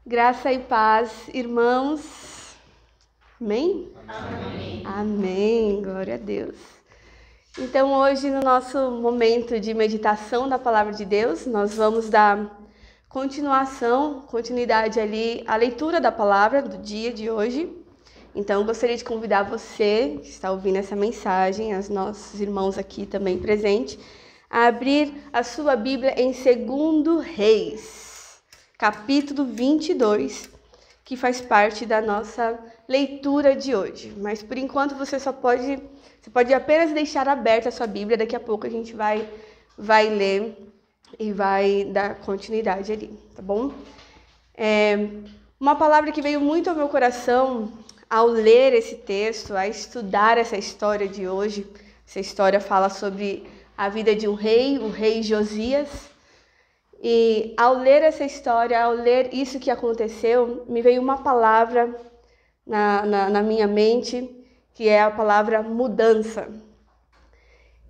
Graça e paz, irmãos. Amém? Amém. Amém. Glória a Deus. Então, hoje, no nosso momento de meditação da Palavra de Deus, nós vamos dar continuidade ali à leitura da Palavra do dia de hoje. Então, eu gostaria de convidar você que está ouvindo essa mensagem, os nossos irmãos aqui também presentes, a abrir a sua Bíblia em 2 Reis, capítulo 22, que faz parte da nossa leitura de hoje. Mas, por enquanto, você pode apenas deixar aberta a sua Bíblia, daqui a pouco a gente vai ler e vai dar continuidade ali, tá bom? Uma palavra que veio muito ao meu coração ao ler esse texto, a estudar essa história de hoje. Essa história fala sobre a vida de um rei, o rei Josias. E ao ler essa história, ao ler isso que aconteceu, me veio uma palavra na minha mente, que é a palavra mudança.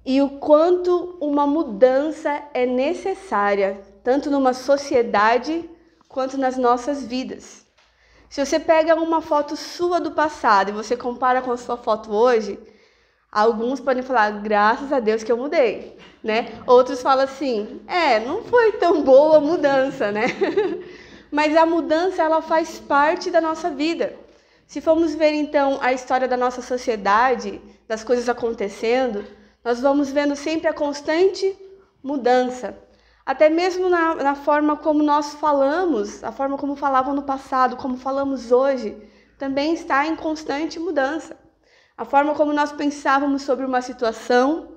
E o quanto uma mudança é necessária, tanto numa sociedade quanto nas nossas vidas. Se você pega uma foto sua do passado e você compara com a sua foto hoje, alguns podem falar, graças a Deus que eu mudei, né? Outros falam assim, não foi tão boa a mudança, né? Mas a mudança, ela faz parte da nossa vida. Se formos ver, então, a história da nossa sociedade, das coisas acontecendo, nós vamos vendo sempre a constante mudança. Até mesmo na forma como nós falamos, a forma como falavam no passado, como falamos hoje, também está em constante mudança. A forma como nós pensávamos sobre uma situação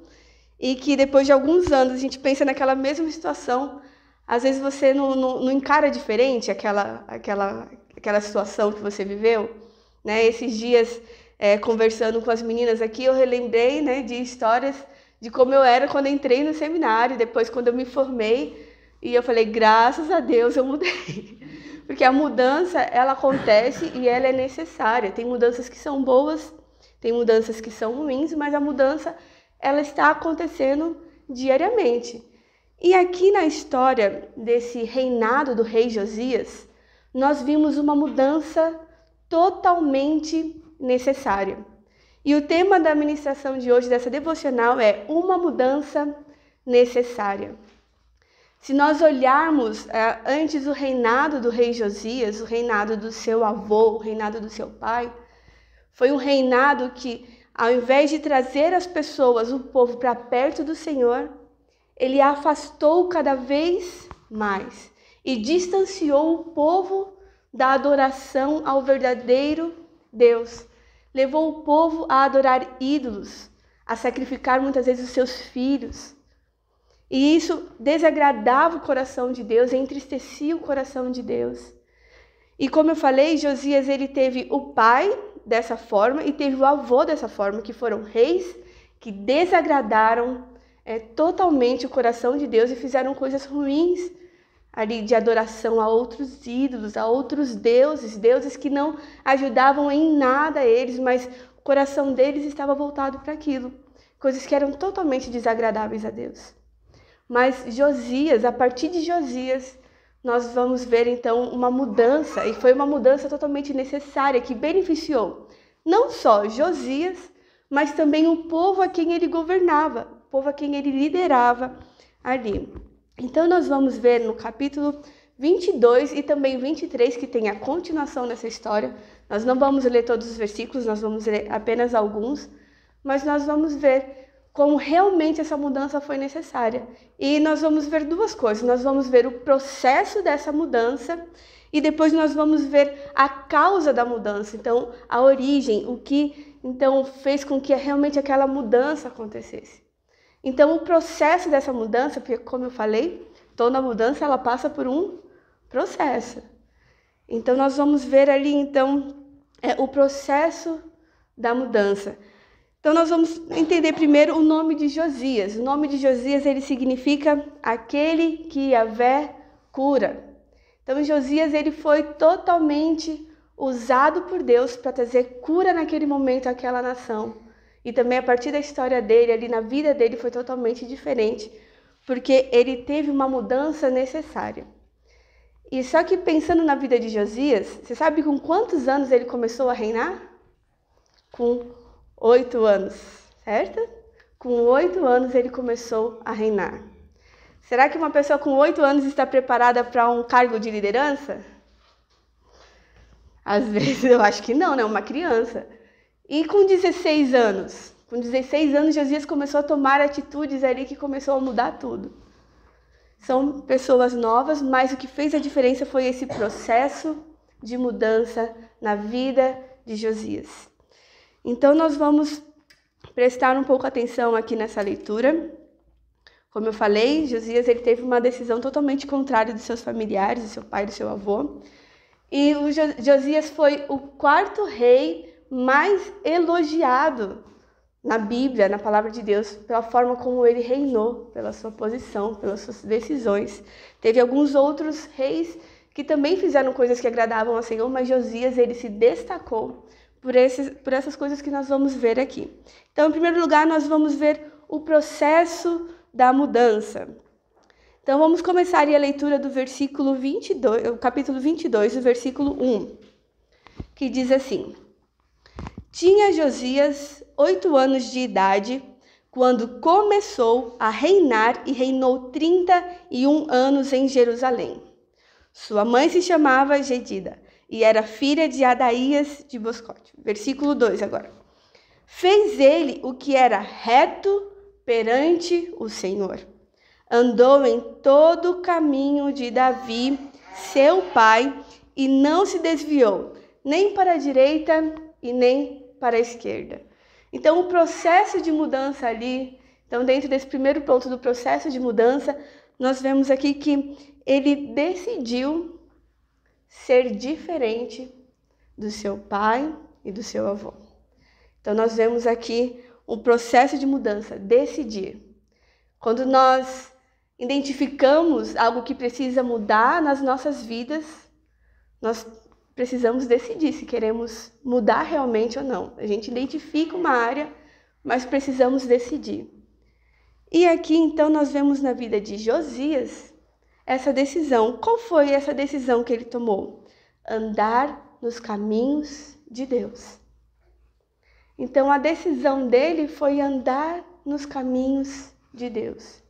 e que depois de alguns anos a gente pensa naquela mesma situação, às vezes você não encara diferente aquela situação que você viveu, né? Esses dias, conversando com as meninas aqui, eu relembrei, né, de histórias de como eu era quando entrei no seminário, depois quando eu me formei, e eu falei, graças a Deus eu mudei. Porque a mudança, ela acontece e ela é necessária. Tem mudanças que são boas, tem mudanças que são ruins, mas a mudança, ela está acontecendo diariamente. E aqui na história desse reinado do rei Josias, nós vimos uma mudança totalmente necessária. E o tema da ministração de hoje, dessa devocional, é uma mudança necessária. Se nós olharmos antes o reinado do rei Josias, o reinado do seu avô, o reinado do seu pai, foi um reinado que, ao invés de trazer as pessoas, o povo, para perto do Senhor, ele afastou cada vez mais e distanciou o povo da adoração ao verdadeiro Deus. Levou o povo a adorar ídolos, a sacrificar muitas vezes os seus filhos. E isso desagradava o coração de Deus, entristecia o coração de Deus. E como eu falei, Josias, ele teve o pai dessa forma e teve o avô dessa forma, que foram reis que desagradaram totalmente o coração de Deus e fizeram coisas ruins ali de adoração a outros ídolos, a outros deuses que não ajudavam em nada eles, mas o coração deles estava voltado para aquilo, coisas que eram totalmente desagradáveis a Deus. Mas Josias, a partir de Josias, nós vamos ver então uma mudança, e foi uma mudança totalmente necessária, que beneficiou não só Josias, mas também o povo a quem ele governava, o povo a quem ele liderava ali. Então, nós vamos ver no capítulo 22 e também 23, que tem a continuação dessa história. Nós não vamos ler todos os versículos, nós vamos ler apenas alguns, mas nós vamos ver como realmente essa mudança foi necessária. E nós vamos ver duas coisas. Nós vamos ver o processo dessa mudança e depois nós vamos ver a causa da mudança. Então, a origem, o que então fez com que realmente aquela mudança acontecesse. Então, o processo dessa mudança, porque como eu falei, toda mudança ela passa por um processo. Então, nós vamos ver ali, então, o processo da mudança. Então, nós vamos entender primeiro o nome de Josias. O nome de Josias, ele significa aquele que Yahvé cura. Então, Josias, ele foi totalmente usado por Deus para trazer cura naquele momento àquela nação. E também a partir da história dele, ali na vida dele, foi totalmente diferente, porque ele teve uma mudança necessária. E só que pensando na vida de Josias, você sabe com quantos anos ele começou a reinar? Com 8 anos, certo? Com 8 anos ele começou a reinar. Será que uma pessoa com 8 anos está preparada para um cargo de liderança? Às vezes eu acho que não, né? Uma criança. E com 16 anos? Com 16 anos, Josias começou a tomar atitudes ali que começou a mudar tudo. São pessoas novas, mas o que fez a diferença foi esse processo de mudança na vida de Josias. Então, nós vamos prestar um pouco atenção aqui nessa leitura. Como eu falei, Josias ele teve uma decisão totalmente contrária dos seus familiares, do seu pai e do seu avô. E o Josias foi o 4º rei mais elogiado na Bíblia, na palavra de Deus, pela forma como ele reinou, pela sua posição, pelas suas decisões. Teve alguns outros reis que também fizeram coisas que agradavam ao Senhor, mas Josias ele se destacou por essas coisas que nós vamos ver aqui. Então, em primeiro lugar, nós vamos ver o processo da mudança. Então, vamos começar a leitura do versículo 22, o capítulo 22, o versículo 1, que diz assim: Tinha Josias 8 anos de idade quando começou a reinar e reinou 31 anos em Jerusalém. Sua mãe se chamava Jedida e era filha de Adaías de Boscote. Versículo 2 agora. Fez ele o que era reto perante o Senhor. Andou em todo o caminho de Davi, seu pai, e não se desviou, nem para a direita e nem para a esquerda. Então, o processo de mudança ali, então dentro desse primeiro ponto do processo de mudança, nós vemos aqui que ele decidiu ser diferente do seu pai e do seu avô. Então, nós vemos aqui um processo de mudança, decidir. Quando nós identificamos algo que precisa mudar nas nossas vidas, nós precisamos decidir se queremos mudar realmente ou não. A gente identifica uma área, mas precisamos decidir. E aqui, então, nós vemos na vida de Josias essa decisão. Qual foi essa decisão que ele tomou? Andar nos caminhos de Deus. Então, a decisão dele foi andar nos caminhos de Deus.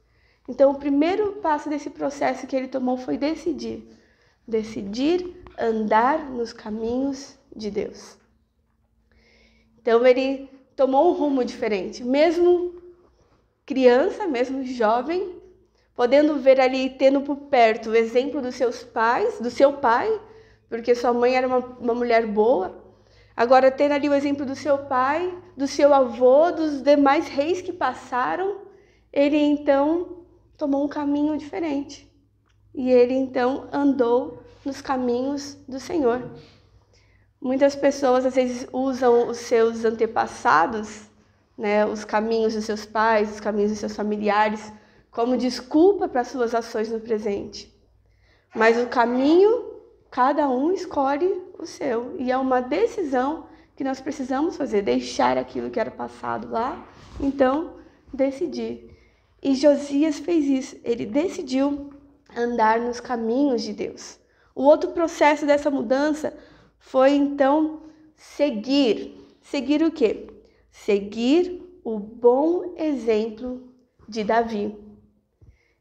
Então, o primeiro passo desse processo que ele tomou foi decidir. Decidir andar nos caminhos de Deus. Então, ele tomou um rumo diferente. Mesmo criança, mesmo jovem, podendo ver ali, tendo por perto o exemplo dos seus pais, do seu pai, porque sua mãe era uma mulher boa. Agora, tendo ali o exemplo do seu pai, do seu avô, dos demais reis que passaram, ele então tomou um caminho diferente. E ele então andou nos caminhos do Senhor. Muitas pessoas às vezes usam os seus antepassados, né, os caminhos dos seus pais, os caminhos dos seus familiares, como desculpa para suas ações no presente. Mas o caminho, cada um escolhe o seu. E é uma decisão que nós precisamos fazer, deixar aquilo que era passado lá, então decidir. E Josias fez isso, ele decidiu andar nos caminhos de Deus. O outro processo dessa mudança foi então seguir. Seguir o quê? Seguir o bom exemplo de Davi.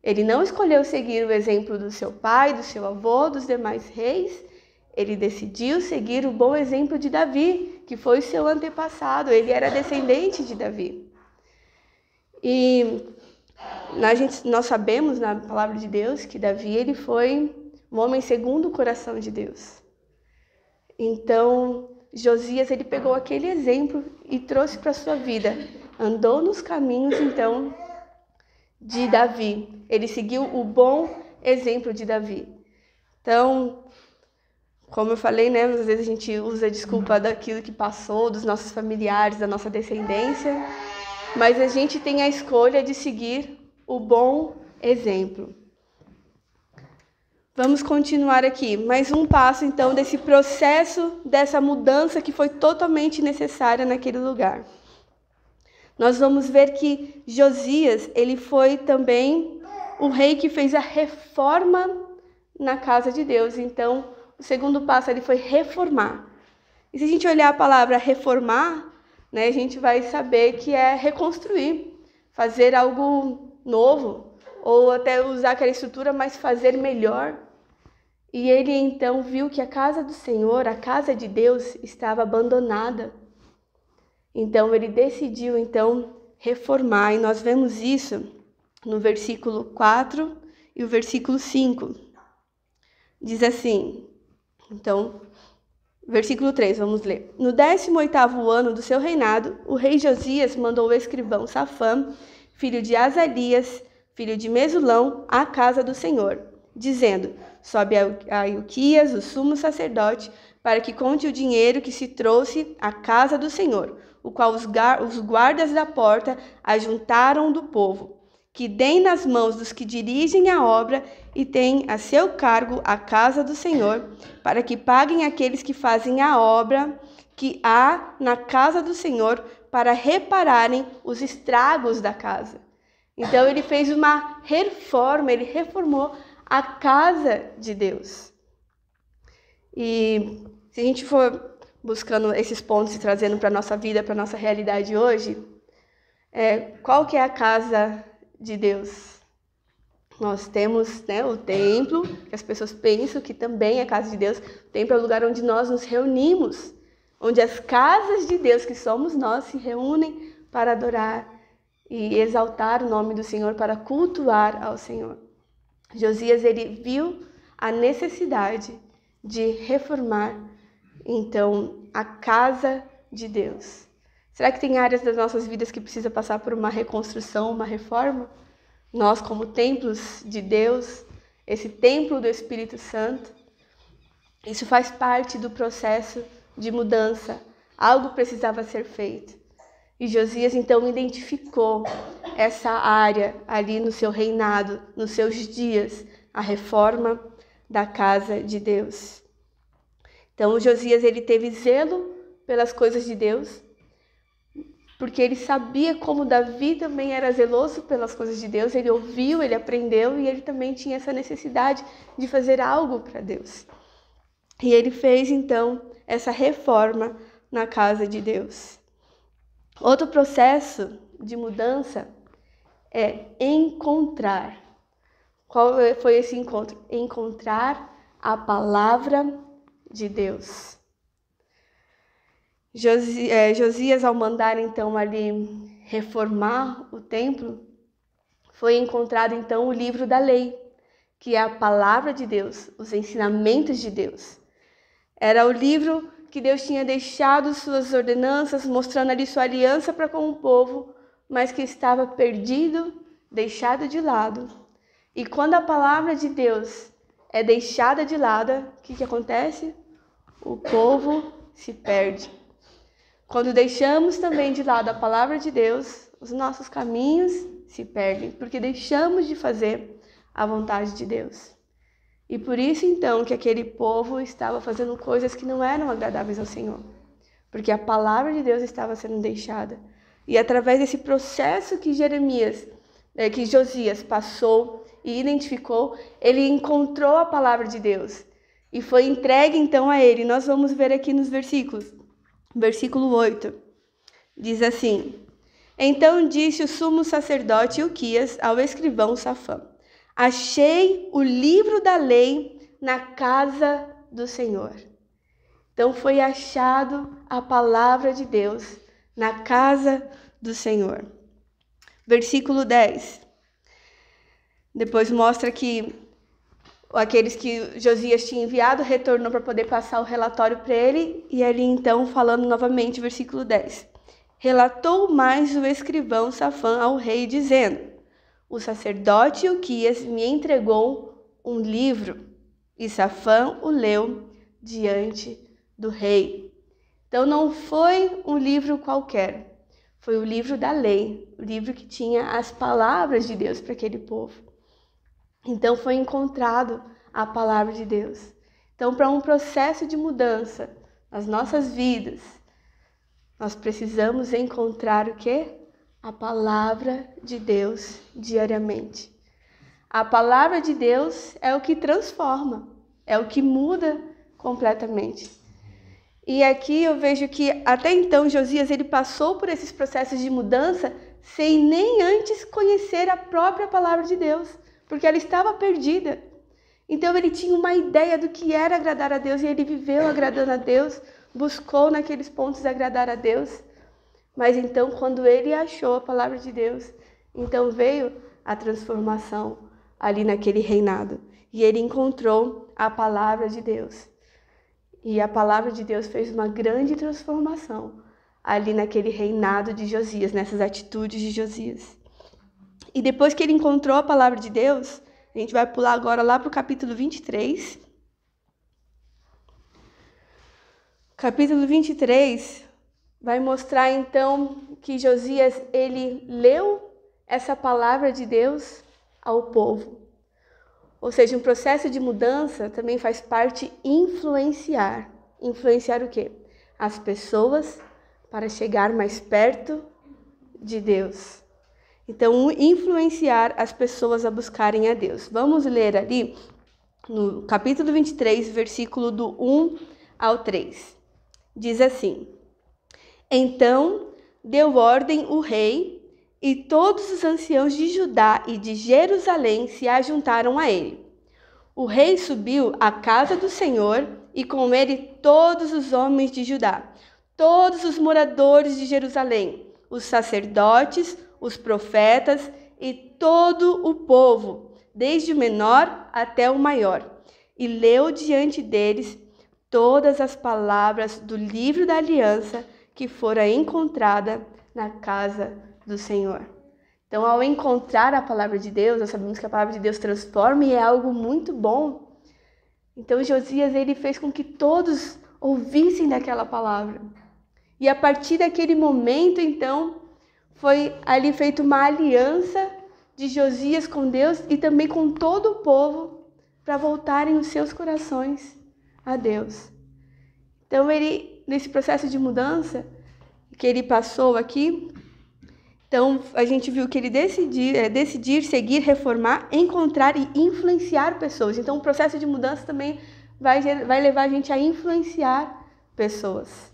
Ele não escolheu seguir o exemplo do seu pai, do seu avô, dos demais reis. Ele decidiu seguir o bom exemplo de Davi, que foi o seu antepassado. Ele era descendente de Davi. E nós sabemos na palavra de Deus que Davi ele foi um homem segundo o coração de Deus. Então, Josias ele pegou aquele exemplo e trouxe para a sua vida. Andou nos caminhos, então, de Davi. Ele seguiu o bom exemplo de Davi. Então, como eu falei, né, às vezes a gente usa a desculpa daquilo que passou, dos nossos familiares, da nossa descendência, mas a gente tem a escolha de seguir o bom exemplo. Vamos continuar aqui. Mais um passo, então, desse processo, dessa mudança que foi totalmente necessária naquele lugar. Nós vamos ver que Josias, ele foi também o rei que fez a reforma na casa de Deus. Então, o segundo passo ali foi reformar. E se a gente olhar a palavra reformar, né, a gente vai saber que é reconstruir, fazer algo novo, ou até usar aquela estrutura, mas fazer melhor. E ele então viu que a casa do Senhor, a casa de Deus, estava abandonada. Então ele decidiu então reformar, e nós vemos isso no versículo 4 e o versículo 5. Diz assim, então, versículo 3, vamos ler. No 18º ano do seu reinado, o rei Josias mandou o escrivão Safã, filho de Azalias, filho de Mesulão, à casa do Senhor, dizendo: sobe a Ilquias, o sumo sacerdote, para que conte o dinheiro que se trouxe à casa do Senhor, o qual os guardas da porta ajuntaram do povo, que deem nas mãos dos que dirigem a obra e têm a seu cargo a casa do Senhor, para que paguem aqueles que fazem a obra que há na casa do Senhor, para repararem os estragos da casa. Então ele fez uma reforma, ele reformou a casa de Deus. E se a gente for buscando esses pontos e trazendo para a nossa vida, para a nossa realidade hoje, qual que é a casa de Deus? Nós temos, né, o templo, que as pessoas pensam que também é casa de Deus. O templo é o lugar onde nós nos reunimos, onde as casas de Deus, que somos nós, se reúnem para adorar e exaltar o nome do Senhor, para cultuar ao Senhor. Josias, ele viu a necessidade de reformar, então, a casa de Deus. Será que tem áreas das nossas vidas que precisa passar por uma reconstrução, uma reforma? Nós, como templos de Deus, esse templo do Espírito Santo, isso faz parte do processo de mudança. Algo precisava ser feito. E Josias, então, identificou essa área ali no seu reinado, nos seus dias, a reforma da casa de Deus. Então, Josias, ele teve zelo pelas coisas de Deus, porque ele sabia como Davi também era zeloso pelas coisas de Deus. Ele ouviu, ele aprendeu e ele também tinha essa necessidade de fazer algo para Deus. E ele fez, então, essa reforma na casa de Deus. Outro processo de mudança é encontrar. Qual foi esse encontro? Encontrar a palavra de Deus. Josias, ao mandar então ali reformar o templo, foi encontrado então o livro da lei, que é a palavra de Deus, os ensinamentos de Deus. Era o livro que Deus tinha deixado suas ordenanças, mostrando ali sua aliança para com o povo, mas que estava perdido, deixado de lado. E quando a palavra de Deus é deixada de lado, o que acontece? O povo se perde. Quando deixamos também de lado a palavra de Deus, os nossos caminhos se perdem, porque deixamos de fazer a vontade de Deus. E por isso, então, que aquele povo estava fazendo coisas que não eram agradáveis ao Senhor, porque a palavra de Deus estava sendo deixada. E através desse processo que Josias passou e identificou, ele encontrou a palavra de Deus e foi entregue então a ele. Nós vamos ver aqui nos versículos. Versículo 8, diz assim: Então disse o sumo sacerdote Ilquias ao escrivão Safã: Achei o livro da lei na casa do Senhor. Então foi achado a palavra de Deus na casa do Senhor. Versículo 10. Depois mostra que aqueles que Josias tinha enviado retornou para poder passar o relatório para ele. E ali então, falando novamente, versículo 10. Relatou mais o escrivão Safã ao rei, dizendo: O sacerdote Ilquias me entregou um livro. E Safã o leu diante do rei. Então não foi um livro qualquer. Foi o livro da lei. O livro que tinha as palavras de Deus para aquele povo. Então foi encontrado a palavra de Deus. Então, para um processo de mudança nas nossas vidas, nós precisamos encontrar o quê? A palavra de Deus diariamente. A palavra de Deus é o que transforma, é o que muda completamente. E aqui eu vejo que até então Josias ele passou por esses processos de mudança sem nem antes conhecer a própria palavra de Deus, porque ela estava perdida. Então ele tinha uma ideia do que era agradar a Deus e ele viveu agradando a Deus, buscou naqueles pontos agradar a Deus. Mas então quando ele achou a palavra de Deus, então veio a transformação ali naquele reinado. E ele encontrou a palavra de Deus. E a palavra de Deus fez uma grande transformação ali naquele reinado de Josias, nessas atitudes de Josias. E depois que ele encontrou a palavra de Deus, a gente vai pular agora lá para o capítulo 23. Capítulo 23 vai mostrar então que Josias, ele leu essa palavra de Deus ao povo. Ou seja, um processo de mudança também faz parte influenciar. Influenciar o quê? As pessoas para chegar mais perto de Deus. Então, influenciar as pessoas a buscarem a Deus. Vamos ler ali no capítulo 23, versículo do 1 ao 3. Diz assim: Então deu ordem o rei, e todos os anciãos de Judá e de Jerusalém se ajuntaram a ele. O rei subiu à casa do Senhor, e com ele todos os homens de Judá, todos os moradores de Jerusalém, os sacerdotes, os profetas e todo o povo, desde o menor até o maior, e leu diante deles todas as palavras do livro da aliança que fora encontrada na casa do Senhor. Então, ao encontrar a palavra de Deus, nós sabemos que a palavra de Deus transforma e é algo muito bom. Então, Josias, ele fez com que todos ouvissem daquela palavra. E a partir daquele momento, então, foi ali feita uma aliança de Josias com Deus e também com todo o povo para voltarem os seus corações a Deus. Então, ele, nesse processo de mudança que ele passou aqui, então a gente viu que ele decidir, seguir, reformar, encontrar e influenciar pessoas. Então, o processo de mudança também vai levar a gente a influenciar pessoas.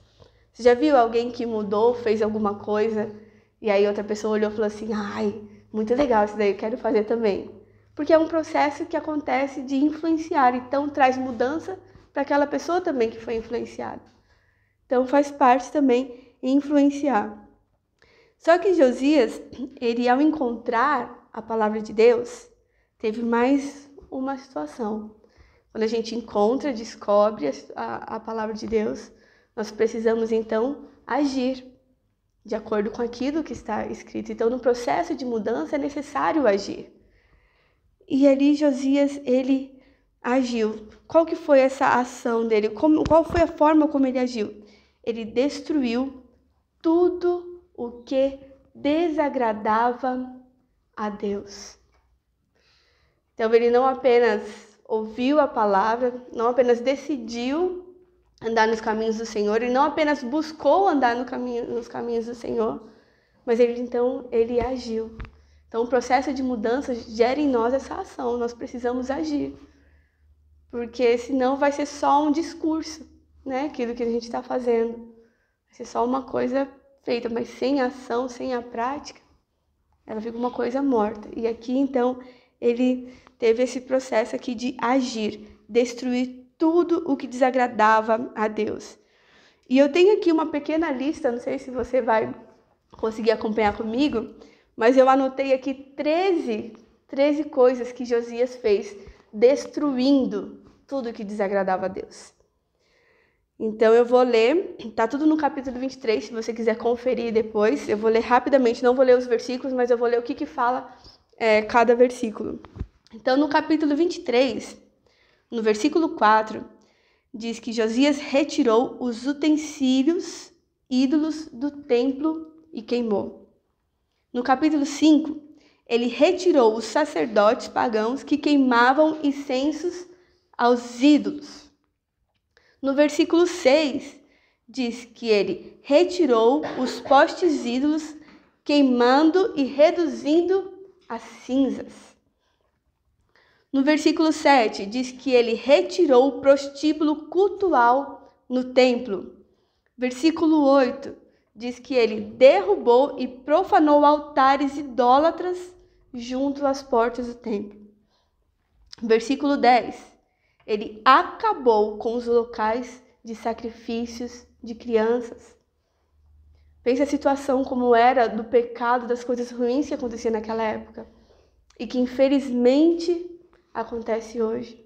Você já viu alguém que mudou, fez alguma coisa, e aí outra pessoa olhou e falou assim: ai, muito legal isso daí, eu quero fazer também. Porque é um processo que acontece de influenciar, então traz mudança para aquela pessoa também que foi influenciada. Então faz parte também influenciar. Só que Josias, ele ao encontrar a palavra de Deus, teve mais uma situação. Quando a gente encontra, descobre a palavra de Deus, nós precisamos então agir de acordo com aquilo que está escrito. Então, no processo de mudança é necessário agir. E ali Josias, ele agiu. Qual que foi essa ação dele? Qual foi a forma como ele agiu? Ele destruiu tudo o que desagradava a Deus. Então, ele não apenas ouviu a palavra, não apenas decidiu andar nos caminhos do Senhor, ele não apenas buscou andar nos caminhos do Senhor, mas ele agiu. Então, o processo de mudança gera em nós essa ação, nós precisamos agir, porque senão vai ser só um discurso, né? Aquilo que a gente está fazendo, vai ser só uma coisa feita, mas sem ação, sem a prática, ela fica uma coisa morta. E aqui, então, ele teve esse processo aqui de agir, destruir tudo o que desagradava a Deus. E eu tenho aqui uma pequena lista, não sei se você vai conseguir acompanhar comigo, mas eu anotei aqui 13 coisas que Josias fez, destruindo tudo que desagradava a Deus. Então eu vou ler, tá tudo no capítulo 23, se você quiser conferir depois. Eu vou ler rapidamente, não vou ler os versículos, mas eu vou ler o que fala cada versículo. Então no capítulo 23, no versículo 4, diz que Josias retirou os utensílios, ídolos do templo e queimou. No capítulo 5, ele retirou os sacerdotes pagãos que queimavam incensos aos ídolos. No versículo 6, diz que ele retirou os postes ídolos, queimando e reduzindo as cinzas. No versículo 7, diz que ele retirou o prostíbulo cultual no templo. Versículo 8, diz que ele derrubou e profanou altares idólatras junto às portas do templo. Versículo 10, ele acabou com os locais de sacrifícios de crianças. Pense a situação como era do pecado, das coisas ruins que aconteciam naquela época e que infelizmente acontece hoje.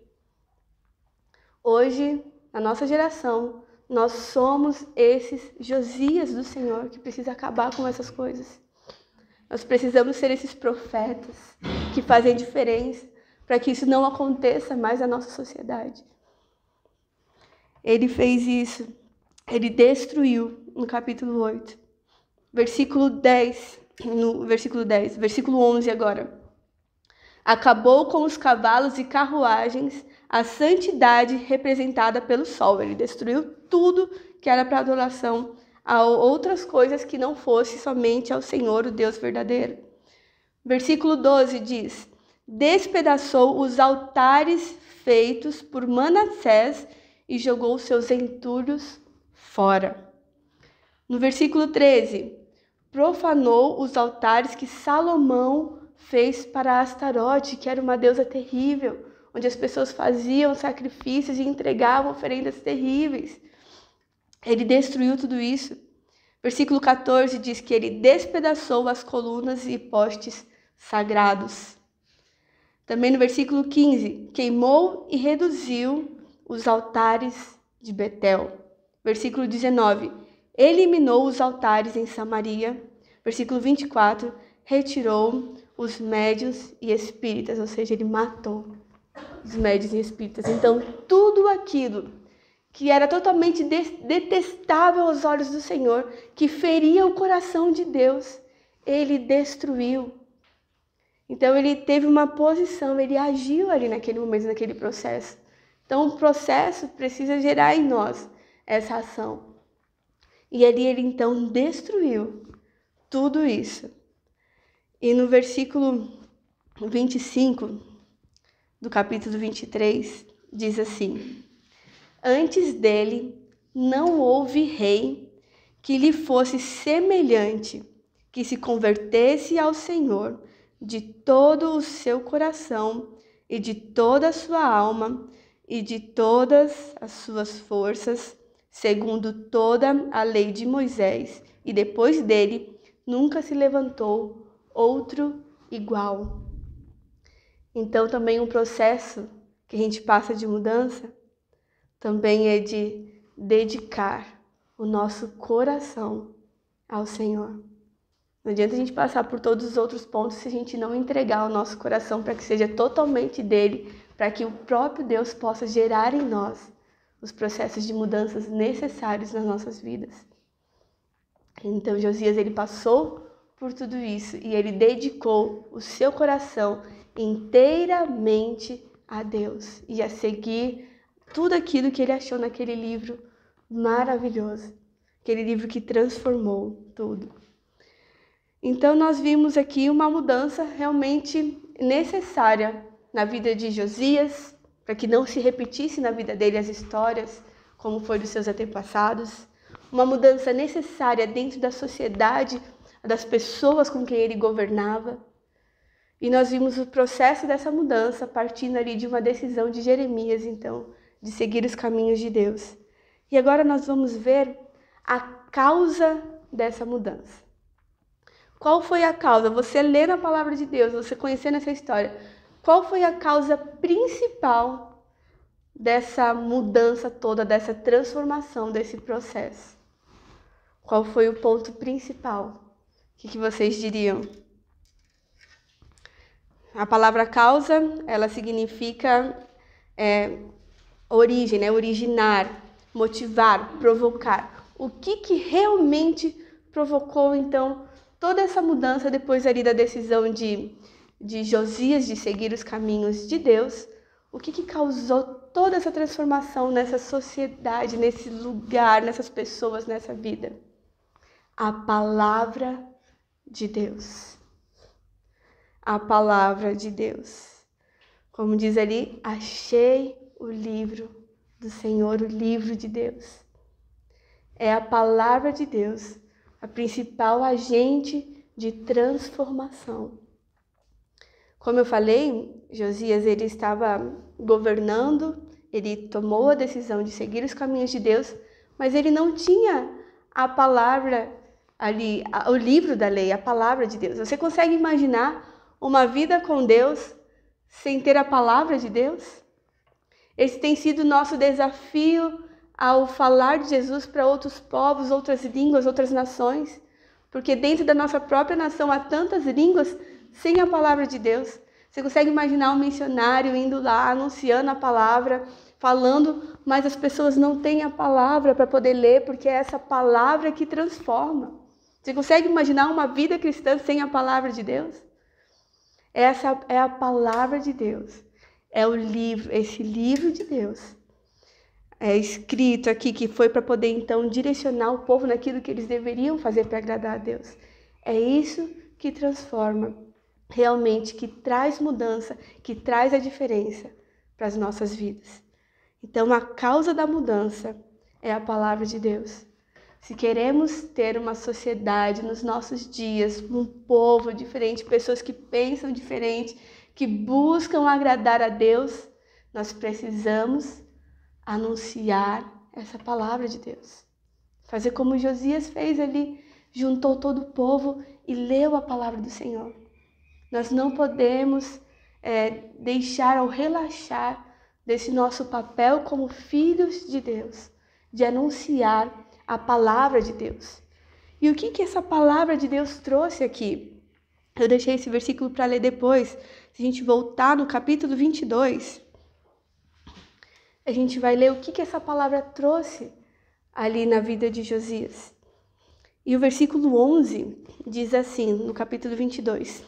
Hoje, na nossa geração, nós somos esses Josias do Senhor que precisa acabar com essas coisas. Nós precisamos ser esses profetas que fazem diferença para que isso não aconteça mais na nossa sociedade. Ele fez isso, ele destruiu no capítulo 8. Versículo 11 agora. Acabou com os cavalos e carruagens, a santidade representada pelo sol. Ele destruiu tudo que era para adoração a outras coisas que não fosse somente ao Senhor, o Deus verdadeiro. Versículo 12 diz: despedaçou os altares feitos por Manassés e jogou seus entulhos fora. No versículo 13, profanou os altares que Salomão fez para Astarote, que era uma deusa terrível, onde as pessoas faziam sacrifícios e entregavam oferendas terríveis. Ele destruiu tudo isso. Versículo 14 diz que ele despedaçou as colunas e postes sagrados. Também no versículo 15, queimou e reduziu os altares de Betel. Versículo 19, eliminou os altares em Samaria. Versículo 24, retirou os médiuns e espíritas, ou seja, ele matou os médiuns e espíritas. Então, tudo aquilo que era totalmente detestável aos olhos do Senhor, que feria o coração de Deus, ele destruiu. Então, ele teve uma posição, ele agiu ali naquele momento, naquele processo. Então, o processo precisa gerar em nós essa ação. E ali ele, então, destruiu tudo isso. E no versículo 25 do capítulo 23, diz assim: antes dele não houve rei que lhe fosse semelhante, que se convertesse ao Senhor de todo o seu coração e de toda a sua alma e de todas as suas forças, segundo toda a lei de Moisés, e depois dele nunca se levantou outro igual. Então também um processo que a gente passa de mudança também é de dedicar o nosso coração ao Senhor. Não adianta a gente passar por todos os outros pontos se a gente não entregar o nosso coração para que seja totalmente dele, para que o próprio Deus possa gerar em nós os processos de mudanças necessários nas nossas vidas. Então Josias, ele passou por tudo isso e ele dedicou o seu coração inteiramente a Deus e a seguir tudo aquilo que ele achou naquele livro maravilhoso, aquele livro que transformou tudo. Então nós vimos aqui uma mudança realmente necessária na vida de Josias, para que não se repetisse na vida dele as histórias como foi dos seus antepassados, uma mudança necessária dentro da sociedade, das pessoas com quem ele governava. E nós vimos o processo dessa mudança partindo ali de uma decisão de Jeremias, então, de seguir os caminhos de Deus. E agora nós vamos ver a causa dessa mudança. Qual foi a causa? Você lendo a palavra de Deus, você conhecendo essa história, qual foi a causa principal dessa mudança toda, dessa transformação, desse processo? Qual foi o ponto principal? O que vocês diriam? A palavra causa, ela significa origem, né? Originar, motivar, provocar. O que realmente provocou, então, toda essa mudança depois ali da decisão de Josias de seguir os caminhos de Deus? O que causou toda essa transformação nessa sociedade, nesse lugar, nessas pessoas, nessa vida? A palavra de Deus. A palavra de Deus. Como diz ali, achei o livro do Senhor, o livro de Deus. É a palavra de Deus, a principal agente de transformação. Como eu falei, Josias ele estava governando, ele tomou a decisão de seguir os caminhos de Deus, mas ele não tinha a palavra ali, o livro da lei, a palavra de Deus. Você consegue imaginar uma vida com Deus sem ter a palavra de Deus? Esse tem sido o nosso desafio ao falar de Jesus para outros povos, outras línguas, outras nações, porque dentro da nossa própria nação há tantas línguas sem a palavra de Deus. Você consegue imaginar um missionário indo lá, anunciando a palavra, falando, mas as pessoas não têm a palavra para poder ler, porque é essa palavra que transforma. Você consegue imaginar uma vida cristã sem a palavra de Deus? Essa é a palavra de Deus. É o livro, esse livro de Deus. É escrito aqui que foi para poder então direcionar o povo naquilo que eles deveriam fazer para agradar a Deus. É isso que transforma, realmente, que traz mudança, que traz a diferença para as nossas vidas. Então, a causa da mudança é a palavra de Deus. Se queremos ter uma sociedade nos nossos dias, um povo diferente, pessoas que pensam diferente, que buscam agradar a Deus, nós precisamos anunciar essa palavra de Deus. Fazer como Josias fez ali, juntou todo o povo e leu a palavra do Senhor. Nós não podemos deixar ou relaxar desse nosso papel como filhos de Deus, de anunciar a palavra de Deus. E o que essa palavra de Deus trouxe aqui? Eu deixei esse versículo para ler depois. Se a gente voltar no capítulo 22, a gente vai ler o que essa palavra trouxe ali na vida de Josias. E o versículo 11 diz assim, no capítulo 22.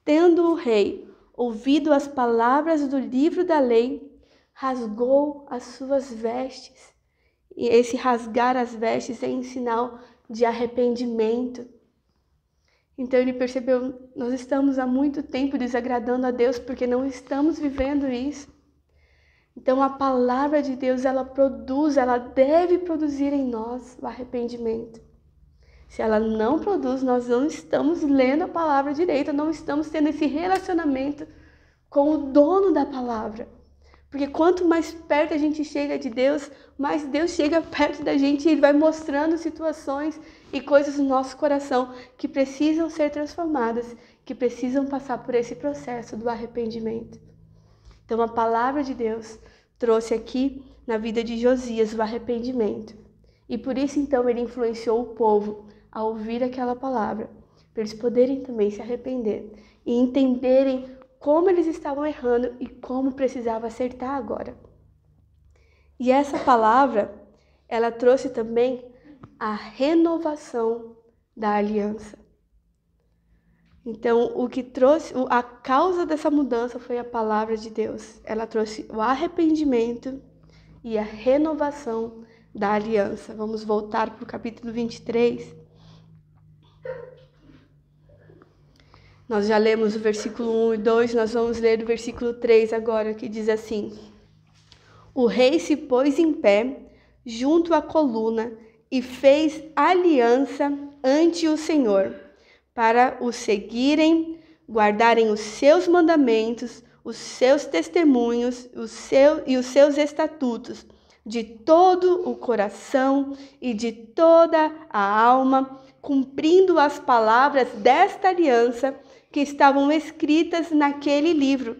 Tendo o rei ouvido as palavras do livro da lei, rasgou as suas vestes. E esse rasgar as vestes é em sinal de arrependimento. Então ele percebeu, nós estamos há muito tempo desagradando a Deus porque não estamos vivendo isso. Então a palavra de Deus, ela deve produzir em nós o arrependimento. Se ela não produz, nós não estamos lendo a palavra direito, não estamos tendo esse relacionamento com o dono da palavra. Porque quanto mais perto a gente chega de Deus, mais Deus chega perto da gente e Ele vai mostrando situações e coisas no nosso coração que precisam ser transformadas, que precisam passar por esse processo do arrependimento. Então a palavra de Deus trouxe aqui na vida de Josias o arrependimento. E por isso então ele influenciou o povo a ouvir aquela palavra, para eles poderem também se arrepender e entenderem como eles estavam errando e como precisava acertar agora. E essa palavra, ela trouxe também a renovação da aliança. Então, o que trouxe, a causa dessa mudança foi a palavra de Deus. Ela trouxe o arrependimento e a renovação da aliança. Vamos voltar para o capítulo 23. Nós já lemos o versículo 1 e 2, nós vamos ler o versículo 3 agora, que diz assim: O rei se pôs em pé junto à coluna e fez aliança ante o Senhor, para o seguirem, guardarem os seus mandamentos, os seus testemunhos e os seus estatutos, de todo o coração e de toda a alma, cumprindo as palavras desta aliança que estavam escritas naquele livro.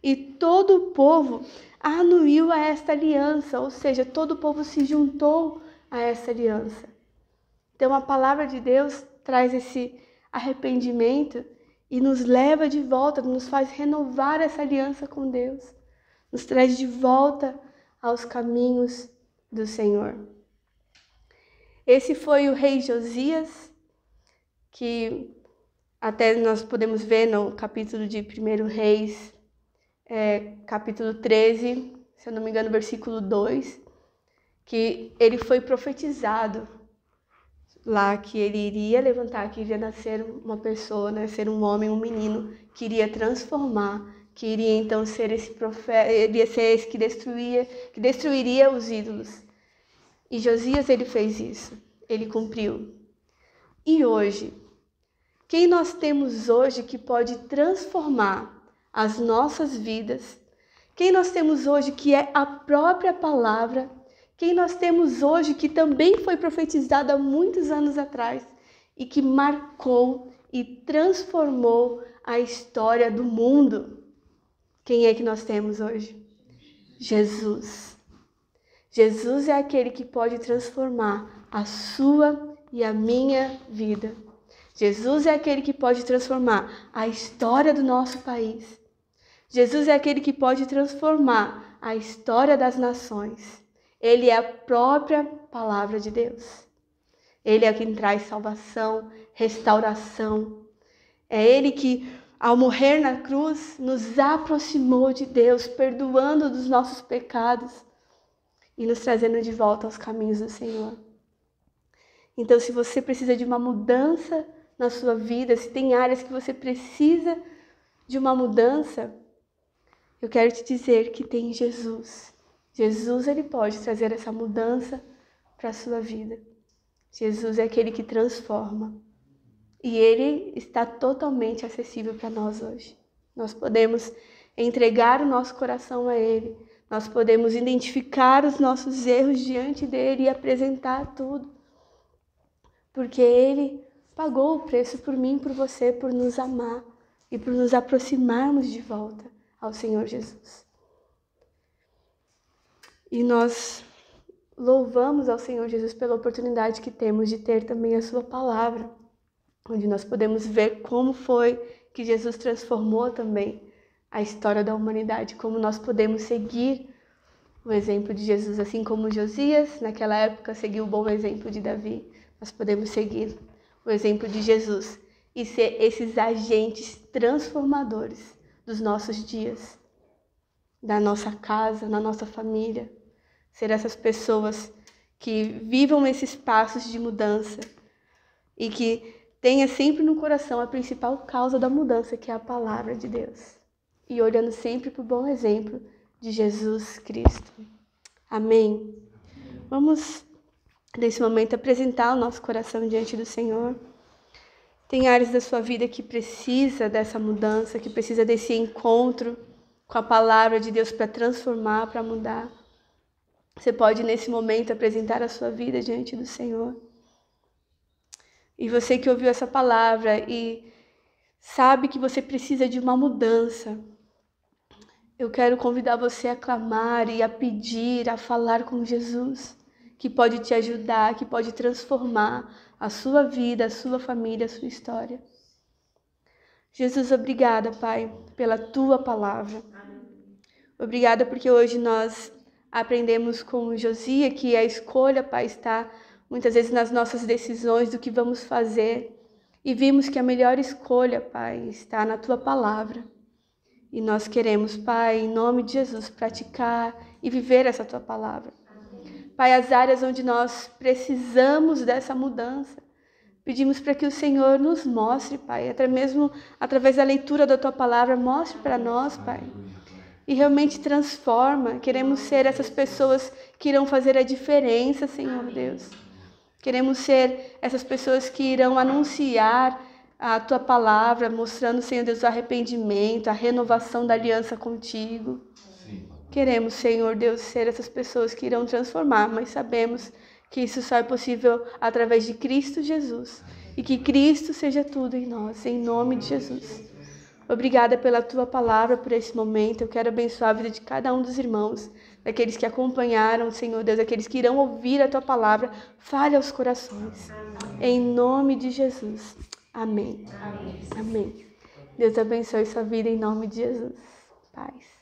E todo o povo anuiu a esta aliança, ou seja, todo o povo se juntou a essa aliança. Então a palavra de Deus traz esse arrependimento e nos leva de volta, nos faz renovar essa aliança com Deus, nos traz de volta aos caminhos do Senhor. Esse foi o rei Josias, que até nós podemos ver no capítulo de 1 Reis, capítulo 13, se eu não me engano, versículo 2, que ele foi profetizado lá que ele iria levantar, que iria nascer uma pessoa, nascer um homem, um menino, que iria transformar, que iria então ser esse profeta, iria ser esse que destruiria os ídolos. E Josias, ele fez isso, ele cumpriu. E hoje, quem nós temos hoje que pode transformar as nossas vidas? Quem nós temos hoje que é a própria palavra? Quem nós temos hoje que também foi profetizado há muitos anos atrás e que marcou e transformou a história do mundo? Quem é que nós temos hoje? Jesus. Jesus é aquele que pode transformar a sua e a minha vida. Jesus é aquele que pode transformar a história do nosso país. Jesus é aquele que pode transformar a história das nações. Ele é a própria palavra de Deus. Ele é quem traz salvação, restauração. É Ele que, ao morrer na cruz, nos aproximou de Deus, perdoando dos nossos pecados e nos trazendo de volta aos caminhos do Senhor. Então, se você precisa de uma mudança na sua vida, se tem áreas que você precisa de uma mudança, eu quero te dizer que tem Jesus. Jesus, ele pode trazer essa mudança para a sua vida. Jesus é aquele que transforma. E ele está totalmente acessível para nós hoje. Nós podemos entregar o nosso coração a ele. Nós podemos identificar os nossos erros diante dele e apresentar tudo. Porque ele pagou o preço por mim, por você, por nos amar e por nos aproximarmos de volta ao Senhor Jesus. E nós louvamos ao Senhor Jesus pela oportunidade que temos de ter também a sua palavra, onde nós podemos ver como foi que Jesus transformou também a história da humanidade, como nós podemos seguir o exemplo de Jesus, assim como Josias, naquela época, seguiu o bom exemplo de Davi. Nós podemos seguir o exemplo de Jesus e ser esses agentes transformadores dos nossos dias, da nossa casa, na nossa família. Ser essas pessoas que vivam esses passos de mudança e que tenha sempre no coração a principal causa da mudança, que é a palavra de Deus. E olhando sempre para o bom exemplo de Jesus Cristo. Amém? Vamos, nesse momento, apresentar o nosso coração diante do Senhor. Tem áreas da sua vida que precisa dessa mudança, que precisa desse encontro com a palavra de Deus para transformar, para mudar. Você pode, nesse momento, apresentar a sua vida diante do Senhor. E você que ouviu essa palavra e sabe que você precisa de uma mudança, eu quero convidar você a clamar e a pedir, a falar com Jesus, que pode te ajudar, que pode transformar a sua vida, a sua família, a sua história. Jesus, obrigada, Pai, pela Tua palavra. Obrigada porque hoje nós aprendemos com Josias que a escolha, Pai, está muitas vezes nas nossas decisões do que vamos fazer. E vimos que a melhor escolha, Pai, está na Tua palavra. E nós queremos, Pai, em nome de Jesus, praticar e viver essa Tua palavra. Pai, as áreas onde nós precisamos dessa mudança, pedimos para que o Senhor nos mostre, Pai, até mesmo através da leitura da Tua palavra, mostre para nós, Pai. E realmente transforma. Queremos ser essas pessoas que irão fazer a diferença, Senhor Deus. Queremos ser essas pessoas que irão anunciar a Tua palavra, mostrando, Senhor Deus, o arrependimento, a renovação da aliança contigo. Sim. Queremos, Senhor Deus, ser essas pessoas que irão transformar, mas sabemos que isso só é possível através de Cristo Jesus. E que Cristo seja tudo em nós, em nome de Jesus. Obrigada pela Tua palavra, por esse momento. Eu quero abençoar a vida de cada um dos irmãos, daqueles que acompanharam, Senhor Deus, aqueles que irão ouvir a Tua palavra. Fale aos corações. Em nome de Jesus. Amém. Amém. Deus abençoe sua vida em nome de Jesus. Paz.